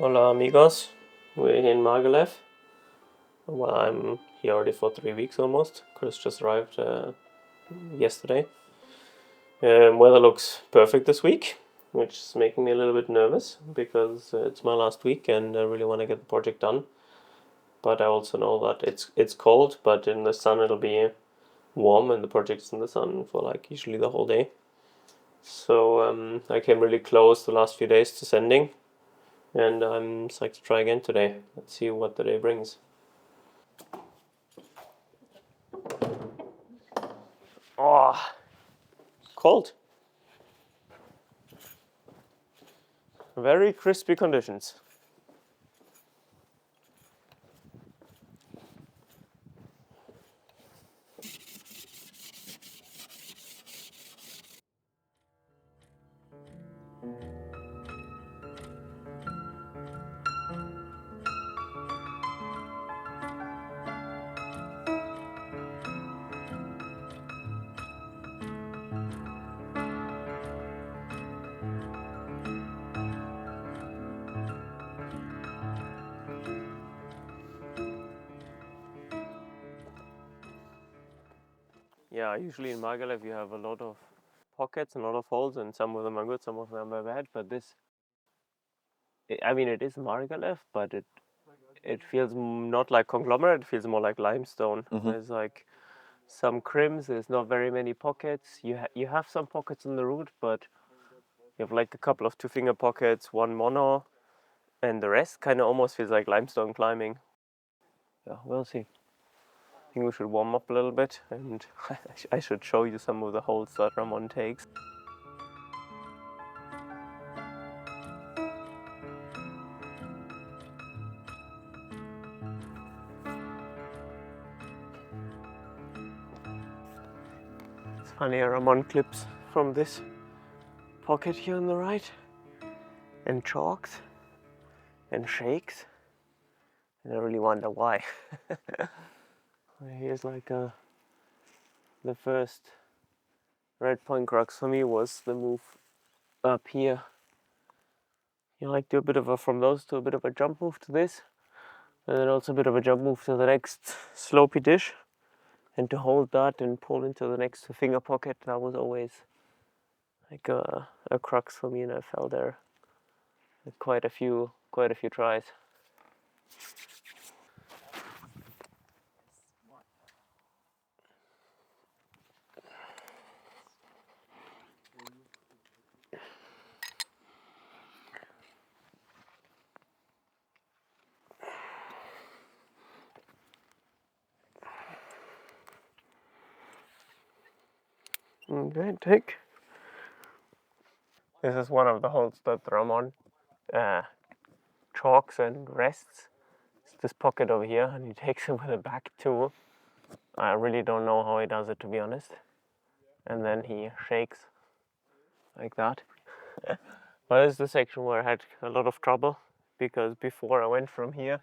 Hola amigos, we're in Margalev. Well, I'm here already for 3 weeks almost. Chris just arrived yesterday. Weather looks perfect this week, which is making me a little bit nervous because it's my last week and I really want to get the project done. But I also know that it's cold, but in the sun it'll be warm, and the project's in the sun for like usually the whole day. So I came really close the last few days to sending, and I'm psyched to try again today. Let's see what the day brings. Oh, cold. Very crispy conditions. Yeah, usually in Margalev you have a lot of pockets and a lot of holes, and some of them are good, some of them are bad. But this, I mean, it is Margalev, but it feels not like conglomerate. It feels more like limestone. There's like some crims. There's not very many pockets. You have some pockets on the root, but you have like a couple of 2-finger pockets, one mono, and the rest kind of almost feels like limestone climbing. Yeah, we'll see. I think we should warm up a little bit, and I should show you some of the holes that Ramon takes. It's funny, Ramon clips from this pocket here on the right, and chalks, and shakes, and I really wonder why. Here's like the first redpoint crux for me was the move up here. You know, like do a bit of a, from those to a bit of a jump move to this, and then also a bit of a jump move to the next slopey dish, and to hold that and pull into the next finger pocket. That was always like a crux for me, and I fell there with quite a few tries. Okay, take. This is one of the holes that Ramon chalks and rests. It's this pocket over here, and he takes it with a back too. I really don't know how he does it, to be honest. And then he shakes like that. But this is the section where I had a lot of trouble, because before I went from here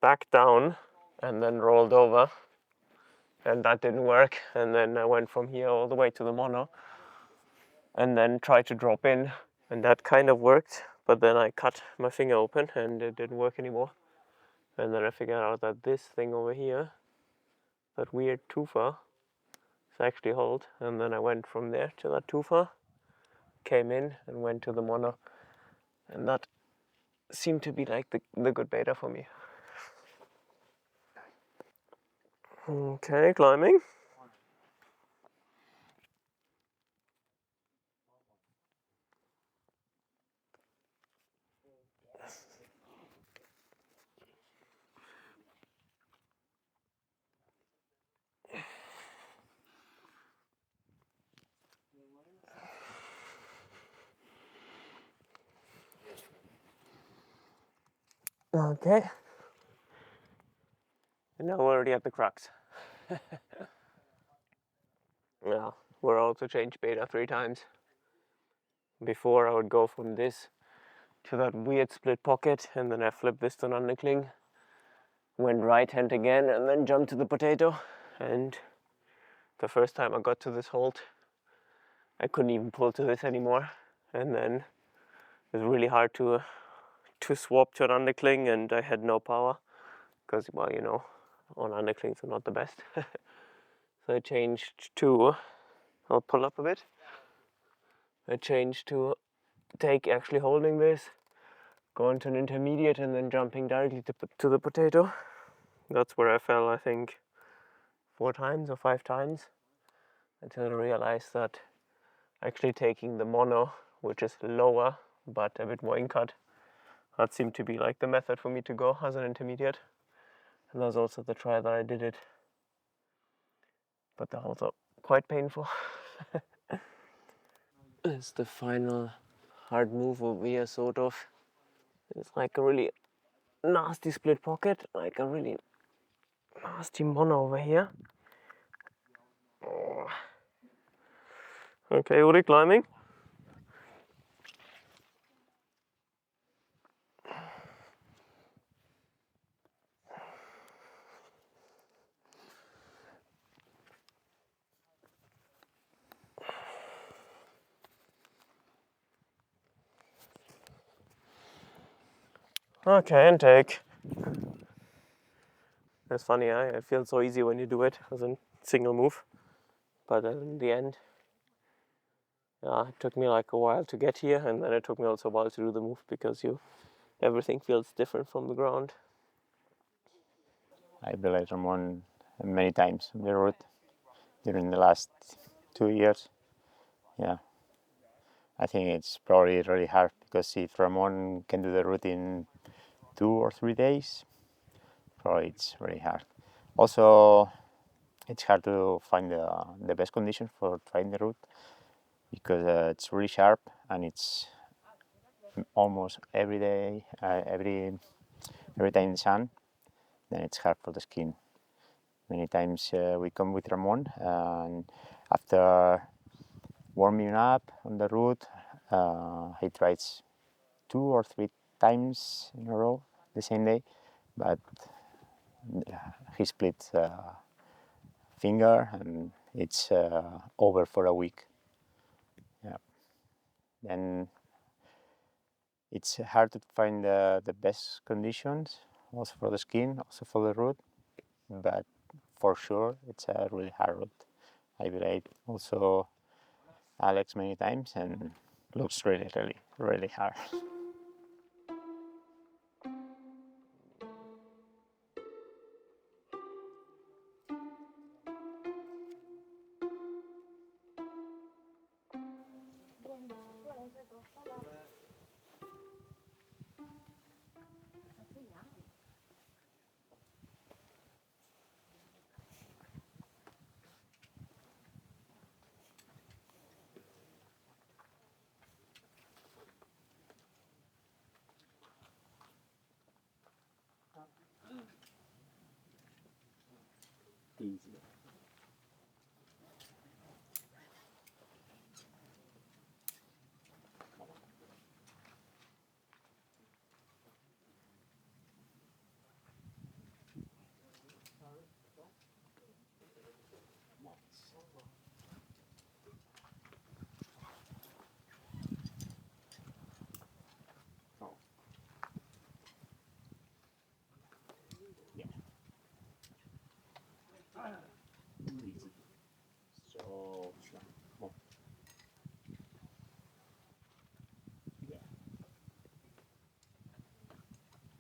back down and then rolled over, and that didn't work. And then I went from here all the way to the mono and then tried to drop in, and that kind of worked, but then I cut my finger open and it didn't work anymore. And then I figured out that this thing over here, that weird tufa, is actually hold. And then I went from there to that tufa, came in and went to the mono, and that seemed to be like the good beta for me. Okay, climbing. Okay. And now we're already at the crux. Yeah, we're also changed beta 3 times. Before I would go from this to that weird split pocket, and then I flipped this to an undercling, went right hand again, and then jumped to the potato. And the first time I got to this hold, I couldn't even pull to this anymore. And then it was really hard to to swap to an undercling, and I had no power because, well, you know, on underclings are not the best. So I changed to, I'll pull up a bit. I changed to take actually holding this, go into an intermediate, and then jumping directly to the potato. That's where I fell, I think, 4 times or 5 times, until I realized that actually taking the mono, which is lower but a bit more in-cut, that seemed to be like the method for me to go as an intermediate. And that was also the try that I did it. But that was also quite painful. It's the final hard move over here, sort of. It's like a really nasty split pocket, like a really nasty mono over here. Okay, Uri, climbing. Okay, intake. It's funny, it feels so easy when you do it as a single move. But in the end, it took me like a while to get here, and then it took me also a while to do the move because everything feels different from the ground. I belayed Ramón many times on the route during the last 2 years. Yeah, I think it's probably really hard because if Ramón can do the route in 2 or 3 days, probably it's very hard. Also, it's hard to find the best conditions for trying the route because it's really sharp and it's almost every day, every time in the sun. Then it's hard for the skin. Many times we come with Ramón, and after warming up on the route, he tries 2 or 3 times in a row the same day, but he split finger and it's over for a week. Yeah. Then it's hard to find the best conditions, also for the skin, also for the route, but for sure it's a really hard route. I belayed also Alex many times and looks really, really, really hard. Easy. Easy. So slow. Yeah.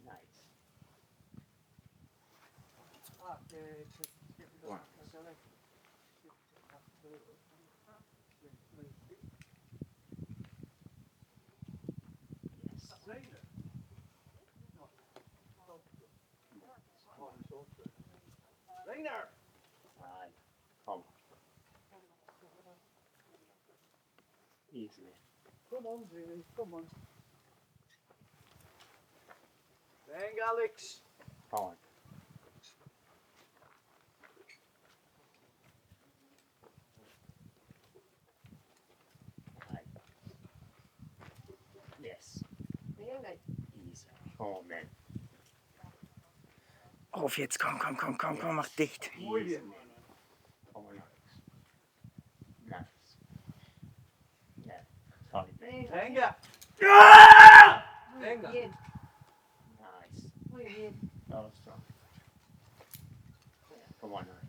Nice. One. Right. Come. Easily. Come on, Jimmy, come on. Dang, Alex. Come on. Right. Yes. Easy. Oh man. Auf jetzt, komm, mach dicht. Muy bien. Come on, Alex. Nice. Yeah. Solid. Venga. Venga. Oh, strong. Come on, Alex.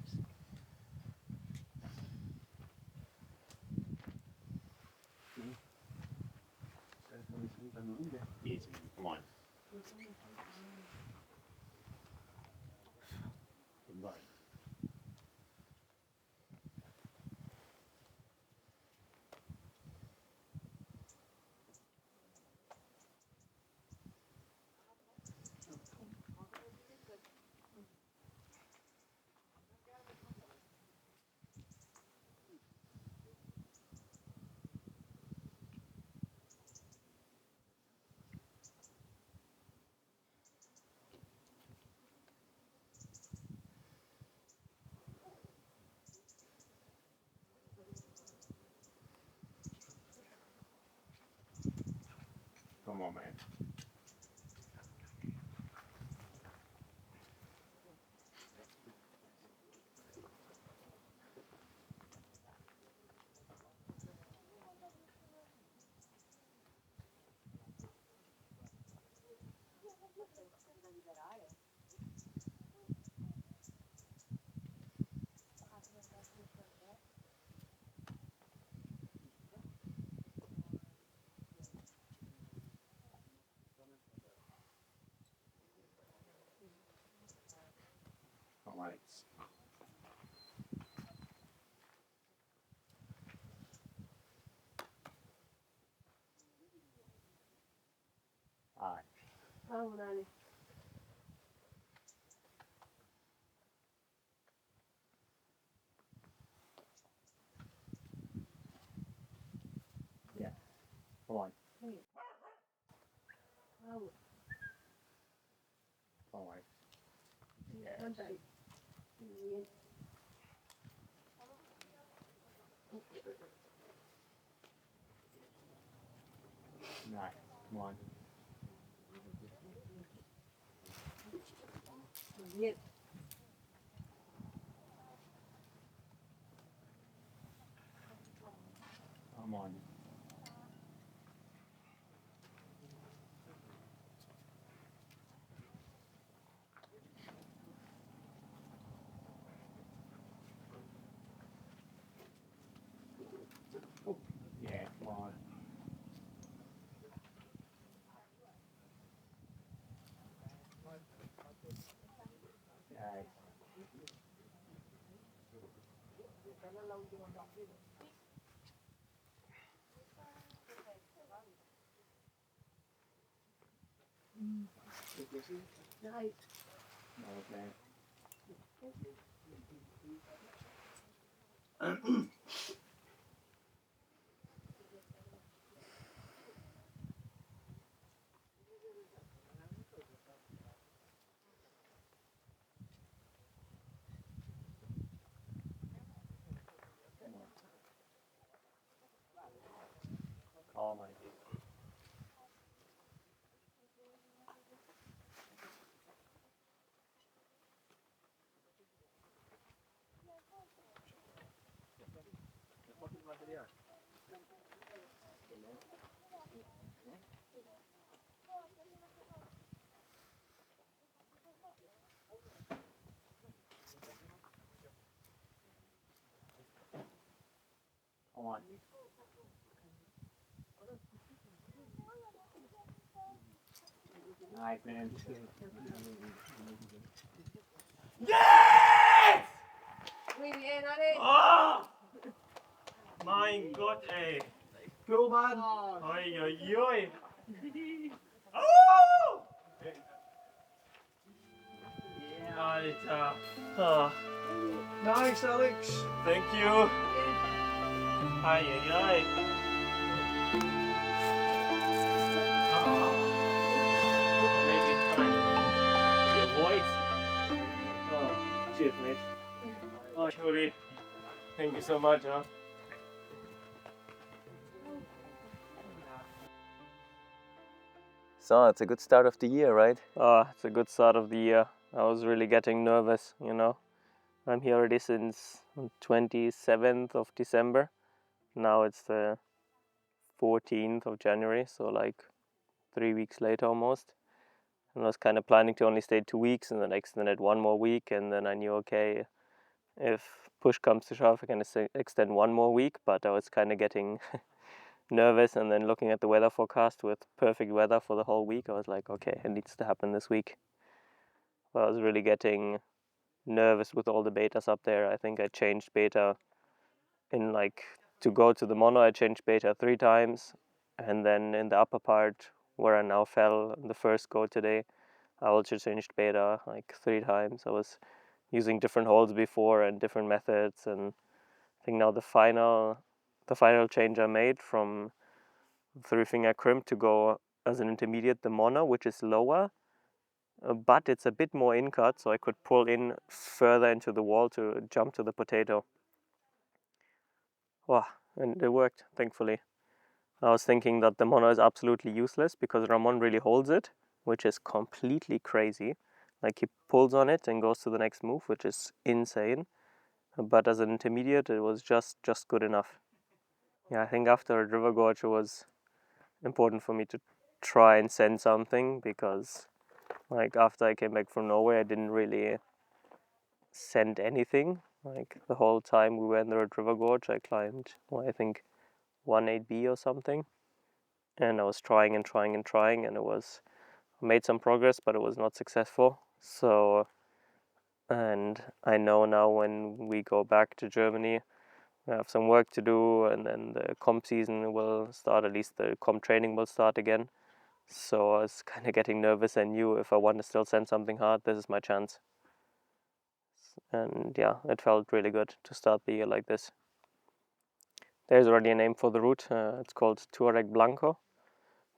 Easy, come on. Goodbye. Come on, man. Come on, Alex. Aye. Yeah. Come on. Come on. Yeah. Nice. Come on. Come on. Yeah, come on. Nice. Okay. Oh my God. Come on. Nice, man. Yes! Oh! Mein Gott, ey. Cool, man. Oi, oi, oi. Oh! Alter. Oh, Nice, Alex. thank you. Ay, ay, ay. Oh. Maybe time. Your voice. Oh, cheers, mate. Oh, Shuri. Thank you so much, huh? So it's a good start of the year, right? It's a good start of the year. I was really getting nervous, you know. I'm here already since 27th of December. Now it's the 14th of January, so like 3 weeks later almost. And I was kind of planning to only stay 2 weeks and then extended 1 more week, and then I knew, okay, if push comes to shove, I can extend 1 more week, but I was kind of getting nervous, and then looking at the weather forecast with perfect weather for the whole week, I was like, okay, it needs to happen this week. But I was really getting nervous with all the betas up there. I think I changed beta to go to the mono, I changed beta 3 times, and then in the upper part where I now fell the first go today, I also changed beta 3 times. I was using different holds before and different methods, and I think now the final change I made from 3-finger crimp to go as an intermediate the mono, which is lower, but it's a bit more in cut, so I could pull in further into the wall to jump to the potato. Wow, and it worked, thankfully. I was thinking that the mono is absolutely useless because Ramón really holds it, which is completely crazy. Like, he pulls on it and goes to the next move, which is insane. But as an intermediate, it was just good enough. Yeah, I think after a river gorge, it was important for me to try and send something, because after I came back from Norway, I didn't really send anything. The whole time we were in the river gorge, I climbed, I think 1.8B or something. And I was trying, and I made some progress, but it was not successful. So, and I know now when we go back to Germany, we have some work to do, and then the comp season will start, at least the comp training will start again. So I was kind of getting nervous and knew if I want to still send something hard, this is my chance. And yeah, it felt really good to start the year like this. There's already a name for the route. It's called Tuareg Blanco.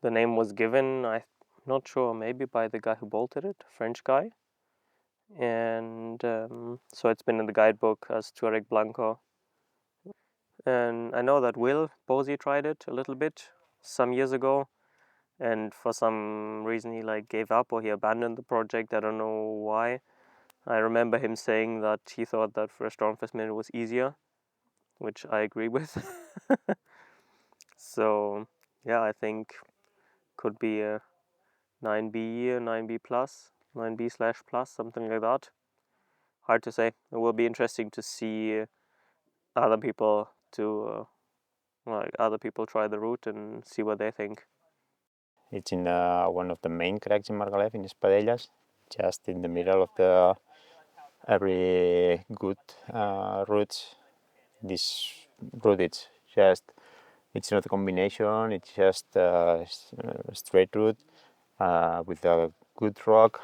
The name was given, I'm not sure, maybe by the guy who bolted it, a French guy. And so it's been in the guidebook as Tuareg Blanco. And I know that Will Posey tried it a little bit some years ago, and for some reason he gave up, or he abandoned the project. I don't know why. I remember him saying that he thought that for a Stormfest minute was easier, which I agree with. So yeah, I think could be a 9B, a 9B plus, 9B/plus, something like that. Hard to say. It will be interesting to see other people try the route and see what they think. It's in one of the main cracks in Margalef, in Espadelles, just in the middle of the every good route. This route, it's not a combination, it's just a straight route with a good rock.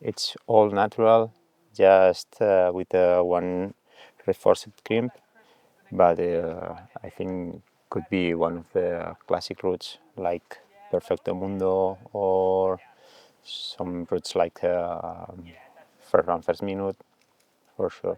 It's all natural, just with one reinforced crimp, but I think could be one of the classic routes like Perfecto Mundo, or some routes like first round, first minute, for sure.